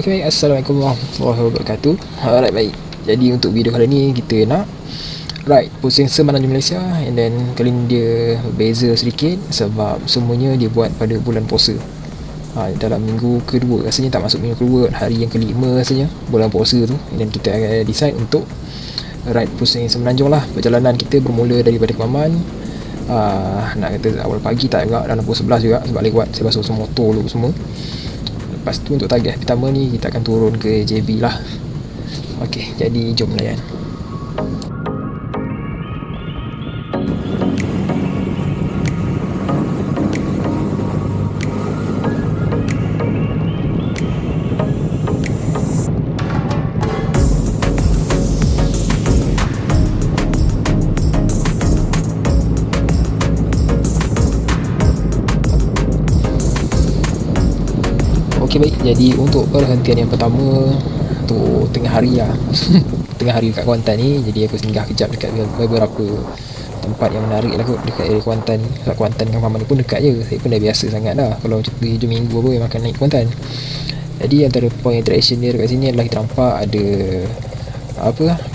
Okay, baik. Assalamualaikum warahmatullahi wabarakatuh. Alright, baik. Jadi untuk video kali ni kita nak ride pusing semenanjung Malaysia. And then kali ni dia beza sedikit sebab semuanya dia buat pada bulan puasa. Dalam minggu kedua, rasanya tak masuk minggu kedua, hari yang kelima rasanya bulan puasa tu. And then kita akan decide untuk ride pusing semenanjung lah. Perjalanan kita bermula daripada Kemaman. Nak kata awal pagi tak agak, dalam pukul 11 juga sebab lewat saya basuh semua motor dulu semua. Lepas tu untuk target pertama ni kita akan turun ke JB lah. Okey, jadi jom layan. Okey, baik. Jadi untuk perhentian yang pertama tu tengah hari lah. Tengah hari dekat Kuantan ni. Jadi aku singgah kejap dekat beberapa tempat yang menarik lah kot dekat area Kuantan. Sebab Kuantan dengan Kemaman ni pun dekat je. Saya pun dah biasa sangat dah kalau cuti hujung minggu apa memang akan naik Kuantan. Jadi antara point attraction dia dekat sini adalah kita nampak ada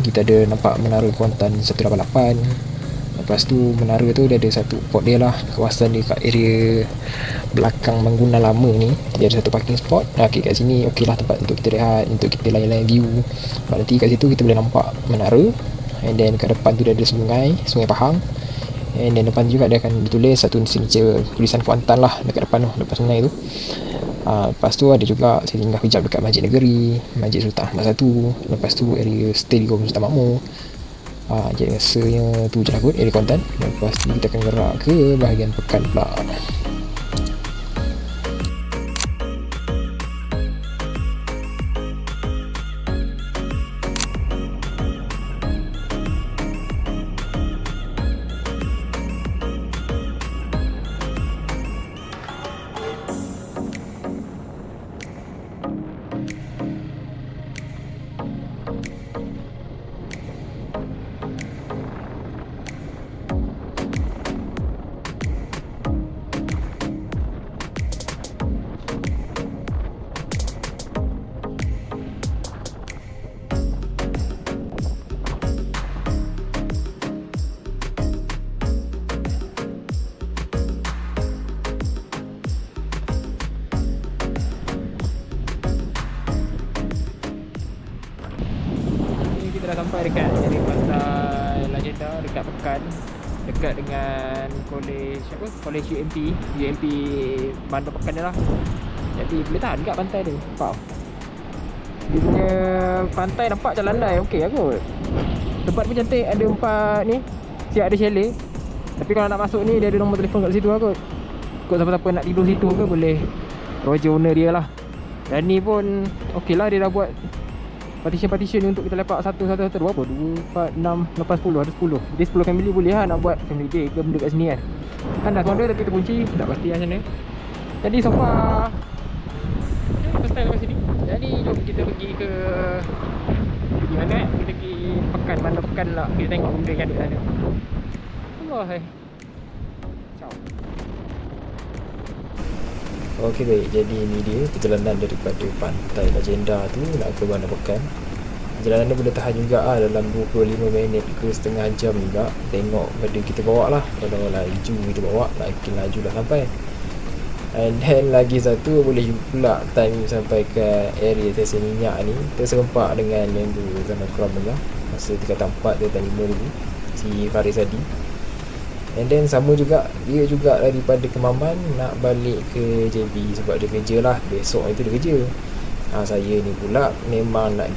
kita ada nampak menara Kuantan 188. Lepas tu menara tu dia ada satu port dia lah, kawasan dia kat area belakang bangunan lama ni. Dia ada satu parking spot. Kat sini okey lah tempat untuk kita rehat, untuk kita layan-layan view. Sebab nanti kat situ kita boleh nampak menara. And then kat depan tu dia ada Sungai Pahang. And then depan juga dia akan ditulis satu signature tulisan Kuantan lah dekat depan tu, depan sungai tu. Lepas tu ada juga saya tinggal kejap dekat Masjid Negeri, Masjid Sultan Ahmad 1. Lepas tu area Stadium Sultan Makmur. Jadi rasanya tu je lah kot area Kuantan. Lepas tu kita akan gerak ke bahagian Pekan pula. Dah sampai dekat area pantai Lagenda dekat Pekan, dekat dengan Kolej UMP Bandar Pekan dia lah. Jadi boleh tahan dekat pantai tu. Nampak dia punya pantai, nampak jalan dah okey lah kot. Tempat pun cantik, ada 4 ni, siap ada chalet. Tapi kalau nak masuk ni dia ada nombor telefon kat situ lah kot. Kot siapa-siapa nak tidur situ ke boleh roger owner dia lah. Dan ni pun okey lah, dia dah buat partition untuk kita lepak satu. Berapa? 2, 4, 6, lepas 10. Ada 10. Jadi 10 family boleh lah nak buat family day ke benda kat sini kan. Kan dah tuan dia tapi terkunci, tak pasti lah sana. Jadi so far first time kat sini. Jadi jom kita pergi mana kan? Kita pergi Pekan, Bandar Pekan lah. Kita tengok benda yang ada sana. Allah hai. Ciao. Okey, baik. Jadi ini dia perjalanan daripada pantai Lagenda tu nak ke Bandar Pekan. Perjalanan ni boleh tahan juga dalam 25 minit ke setengah jam juga. Tengok benda kita bawa lah. Kalau laju kita bawa, makin laju dah sampai. And then lagi satu, boleh pula time sampai ke area stesen minyak ni terserempak dengan yang tu zaman Keram Tengah. Masa dekat tempat dia tanya dulu si Faris tadi. And then sama juga, dia juga daripada Kemaman nak balik ke JB sebab dia kerja lah. Besok itu dia kerja. Saya ni pula memang nak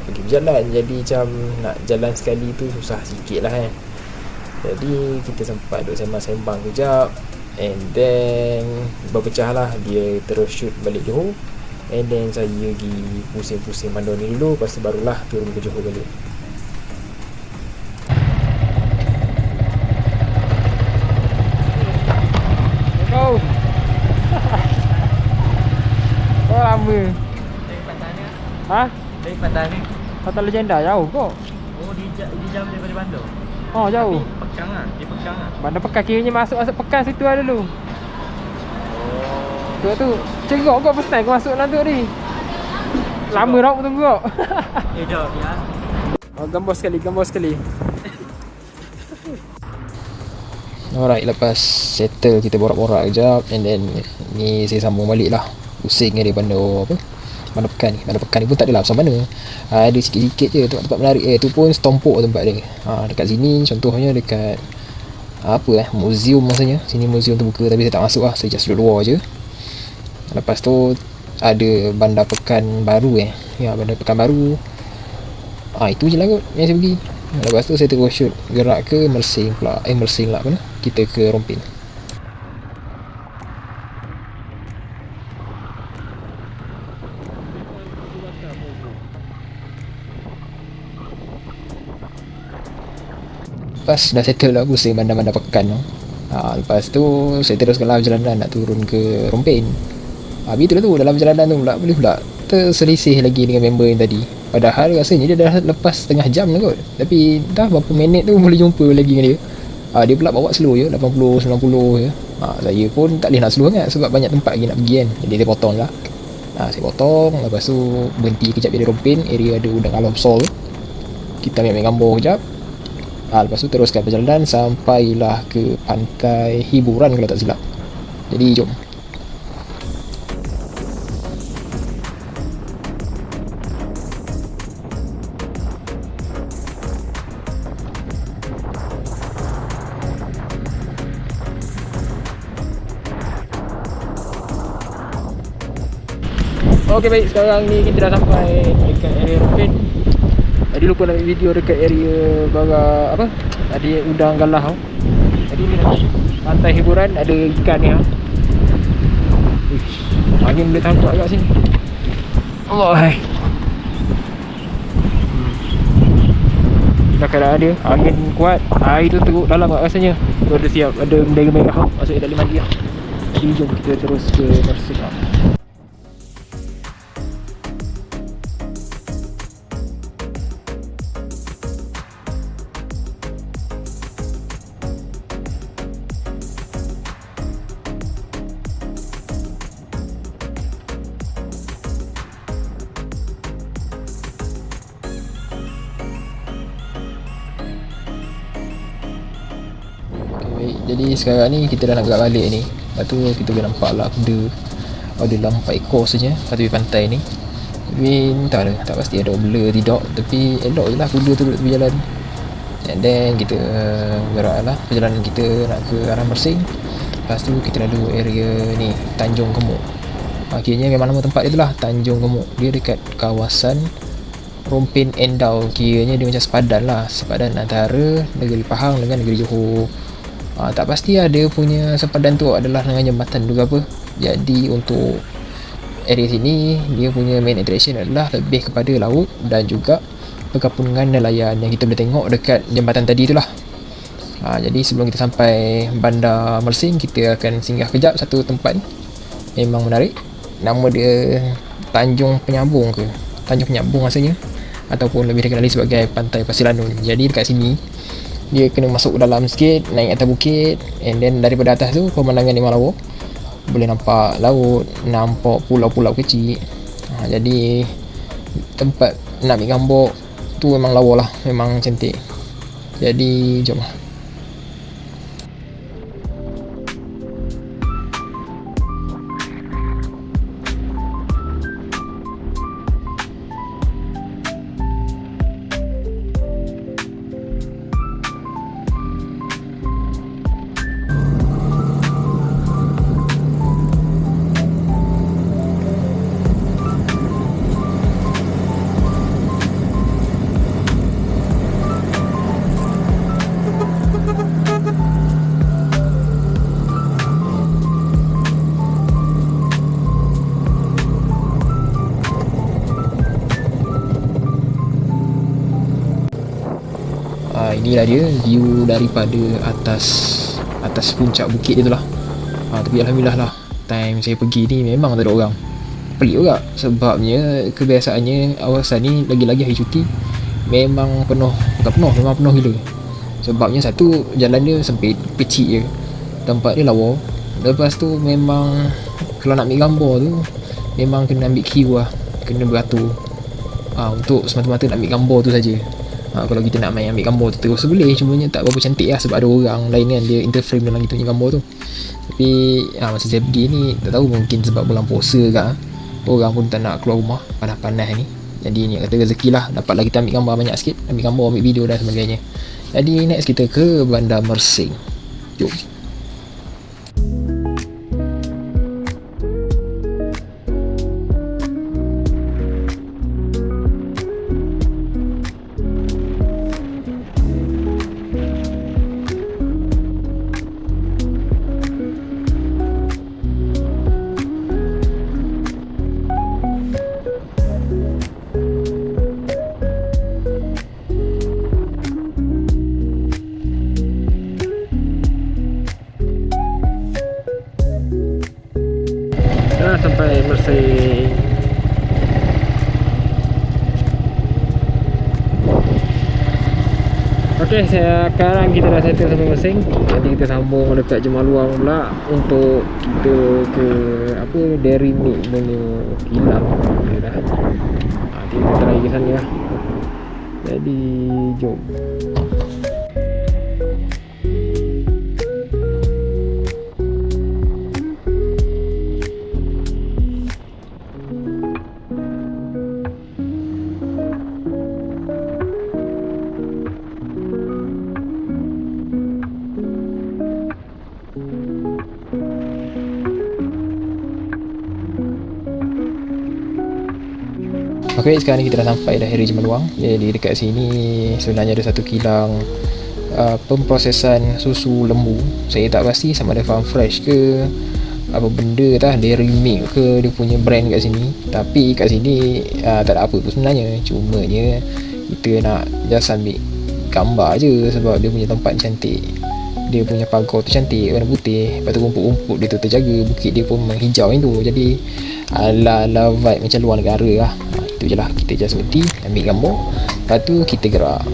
pergi berjalan. Jadi macam nak jalan sekali tu susah sikit lah kan. Jadi kita sempat duduk sembang-sembang kejap. And then berpecah lah. Dia terus shoot balik Johor. And then saya pergi pusing-pusing Bandar ni dulu. Lepas tu barulah turun ke Johor balik. Lama. Dari pantainya? Dari Pantai Lagenda jauh kok. Oh, di jauh daripada Bandar? Oh, jauh. Tapi Pekang lah, di Pekang lah. Bandar Pekan kiranya masuk Pekan situ lah dulu. Oh. Tu cerok kau first time kau masuk dalam tu ni. Lama nak tunggu kau. Jom ya. Gambar sekali. Alright, lepas settle kita borak-borak kejap, and then ni saya sambung balik lah. Pusing dari bandar pekan ni. Bandar pekan ni pun tak adalah pasal mana. Ada sikit-sikit je tempat-tempat menarik. Tu pun Stompok tempat dia. Dekat sini contohnya dekat muzium maksudnya. Sini muzium terbuka tapi saya tak masuk lah. Saya just duduk luar je. Lepas tu ada bandar pekan baru bandar pekan baru. Itu je lah kot yang saya pergi. Lepas tu saya terus shoot gerak ke Mersing pula. Mersing lah kita ke Rompin. Lepas dah settle lah pusing bandar-bandar pekan tu. Lepas tu saya teruskan lah perjalanan nak turun ke Rompin. Betul tu dalam perjalanan tu boleh pula terselisih lagi dengan member yang tadi. Padahal rasanya dia dah lepas setengah jam dah kot. Tapi dah berapa minit tu boleh jumpa lagi dengan dia. Dia pula bawa slow je 80-90 je. Saya pun tak boleh nak slow sangat sebab banyak tempat lagi nak pergi kan. Jadi dia potong lah. Saya potong. Lepas tu berhenti kejap di Rompin. Area ada udang alam sol. Kita ambil gambar kejap. Lepas tu teruskan perjalanan sampailah ke pantai hiburan kalau tak silap. Jadi jom. Okey baik, sekarang ni kita dah sampai dekat area Rompin. Tadi lupa nak ambil video dekat area ada udang galah tau. Jadi ni pantai hiburan ada ikan ni angin boleh tangkap kat sini. Allah. Dah keadaan dia angin kuat, air tu teruk dalam kat rasanya. Dah siap ada benda merah masuk dalam mandi lah. Jadi jom kita terus ke Mersing lah. Jadi sekarang ni kita dah nak gerak balik ni. Lepas tu kita boleh nampak lah kuda ada dalam 4 ekor saja kat tepi pantai ni. Tapi tak pasti ada blur tidak. Tapi elok je lah kuda tu duduk tepi jalan. And then kita gerak lah perjalanan kita nak ke arah Mersing. Lepas tu kita lalu area ni Tanjung Kemuk. Akhirnya memang nama tempat dia tu lah Tanjung Kemuk. Dia dekat kawasan Rompin Endau. Kiranya dia macam sepadan antara negeri Pahang dengan negeri Johor. Tak pasti dia punya sepadan tu adalah dengan jambatan tu ke apa. Jadi untuk area sini dia punya main attraction adalah lebih kepada laut dan juga perkampungan nelayan yang kita boleh tengok dekat jambatan tadi tu lah. Jadi sebelum kita sampai bandar Mersing, kita akan singgah kejap satu tempat ni. Memang menarik. Nama dia Tanjung Penyambung rasanya, ataupun lebih dikenali sebagai Pantai Pasir Lanun. Jadi dekat sini dia kena masuk ke dalam sikit, naik atas bukit, and then daripada atas tu pemandangan memang lawa. Boleh nampak laut, nampak pulau-pulau kecil. Jadi tempat nak ambil gambar tu memang lawa lah, memang cantik. Jadi jom lah. Inilah dia view daripada atas puncak bukit dia tu lah. Tapi alhamdulillah lah, time saya pergi ni memang tak ada orang. Pelik juga sebabnya kebiasaannya kawasan ni lagi-lagi hari cuti memang penuh, memang penuh gila. Sebabnya satu, jalan dia sempit, kecil je, tempat dia lawa. Lepas tu memang kalau nak ambil gambar tu memang kena ambil queue lah. kena beratur untuk semata-mata nak ambil gambar tu saja. Kalau kita nak main ambil gambar tu terus boleh, cumanya tak berapa cantik lah, sebab ada orang lain kan dia interframe dalam kita punya gambar tu. Tapi masa saya pergi ni tak tahu, mungkin sebab bulan puasa ke, orang pun tak nak keluar rumah panas-panas ni. Jadi ni kata rezeki lah, dapatlah kita ambil gambar banyak sikit, ambil gambar, ambil video dan sebagainya. Jadi next kita ke Bandar Mersing. Jom. Sampai Mersing. Okey, sekarang kita dah settle sampai Mersing. Nanti kita sambung dekat Jemaluang pula untuk kita ke apa, Dairy Milk punya kilang. Nanti kita try ke sana lah. Jadi jom. Okey, sekarang ni kita dah sampai dah area Jemaluang. Jadi dekat sini sebenarnya ada satu kilang pemprosesan susu lembu. Saya tak pasti sama ada farm fresh ke apa benda tah, Dairy Milk ke dia punya brand kat sini. Tapi kat sini tak ada apa pun sebenarnya. Cumanya kita nak just ambil gambar je sebab dia punya tempat cantik. Dia punya pagar tu cantik, warna putih. Lepas tu rumput-rumput dia tu terjaga, bukit dia pun menghijau macam tu. Jadi ala-ala vibe macam luar negara lah. Itu je lah, kita just berhenti ambil gambar, lepas tu kita gerak.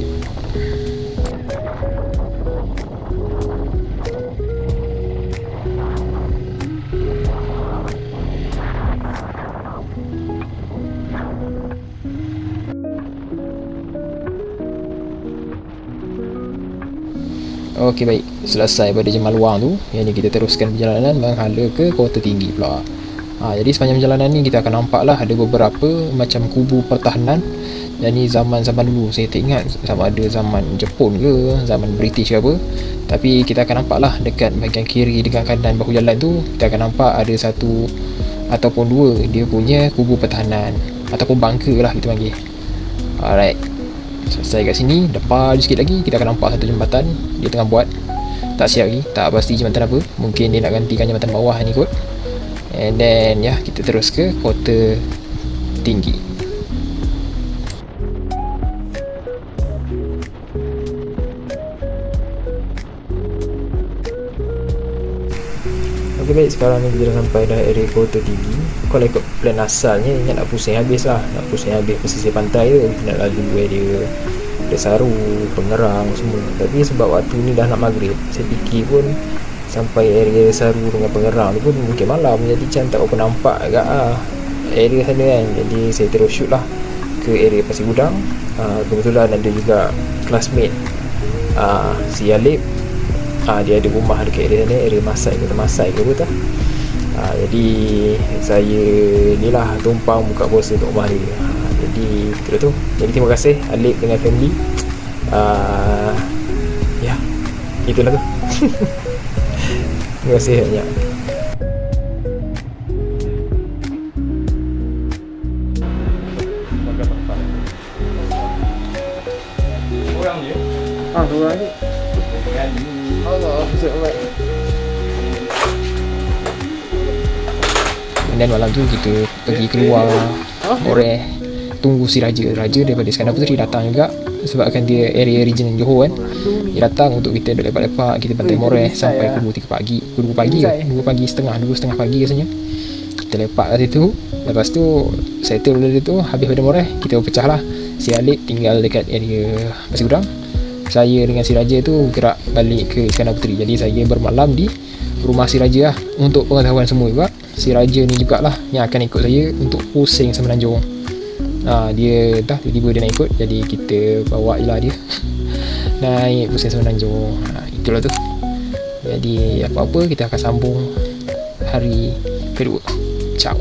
Okey, baik, selesai pada Jemaluang tu. Yang ni kita teruskan perjalanan menghala ke Kota Tinggi pula. Jadi sepanjang perjalanan ni kita akan nampak lah ada beberapa macam kubu pertahanan. Yang ni zaman-zaman dulu, saya tak ingat sama ada zaman Jepun ke zaman British ke apa. Tapi kita akan nampak lah dekat bahagian kiri dengan kanan bahu jalan tu, kita akan nampak ada satu ataupun dua dia punya kubu pertahanan ataupun bunker lah kita panggil. Alright, selesai kat sini, depan sikit lagi kita akan nampak satu jambatan dia tengah buat. Tak siap lagi, tak pasti jambatan apa, mungkin dia nak gantikan jambatan bawah ni kot. And then kita terus ke Kota Tinggi. Ok, baik, sekarang ni kita dah sampai dah area Kota Tinggi. Kalau ikut plan asalnya ingat nak pusing habis lah, nak pusing habis pesisir pantai tu, nak lalu area Desaru, Pengerang semua. Tapi sebab waktu ni dah nak maghrib, saya fikir pun sampai area Desaru dengan Pengerang tu pun mungkin malam, jadi macam tak berapa nampak agak area sana kan. Jadi saya terus shoot lah ke area Pasir Gudang. Kebetulan ada juga classmate si Alip, dia ada rumah dekat area sana, area Masai ke Masai ke apa tak. Jadi saya ni lah tumpang buka puasa kat rumah dia. Jadi itulah tu. Jadi terima kasih Alip dengan family. Ya, itulah tu. Terima kasih banyak. Orang je? Seorang je. Allah, baik. Dan malam tu kita pergi keluar Moreh, tunggu si Raja daripada Iskandar Puteri datang juga. Sebabkan dia area region Johor kan, dia datang untuk kita duduk lepak-lepak, kita pantai Moreh sampai pukul 3 pagi. Pukul 2 pagi setengah pagi rasanya. Kita lepak kat situ. Lepas tu settle benda tu, habis pada Moreh kita pecah lah. Si Alip tinggal dekat area Pasir Gudang, saya dengan si Raja tu gerak balik ke Iskandar Puteri. Jadi saya bermalam di rumah si Raja lah. Untuk pengetahuan semua juga, si Raja ni jugalah yang akan ikut saya untuk pusing Semenanjung. Dia entah tiba-tiba dia nak ikut, jadi kita bawa je lah dia naik proses Semenanjung. Itulah tu. Jadi apa-apa kita akan sambung hari kedua. Ciao.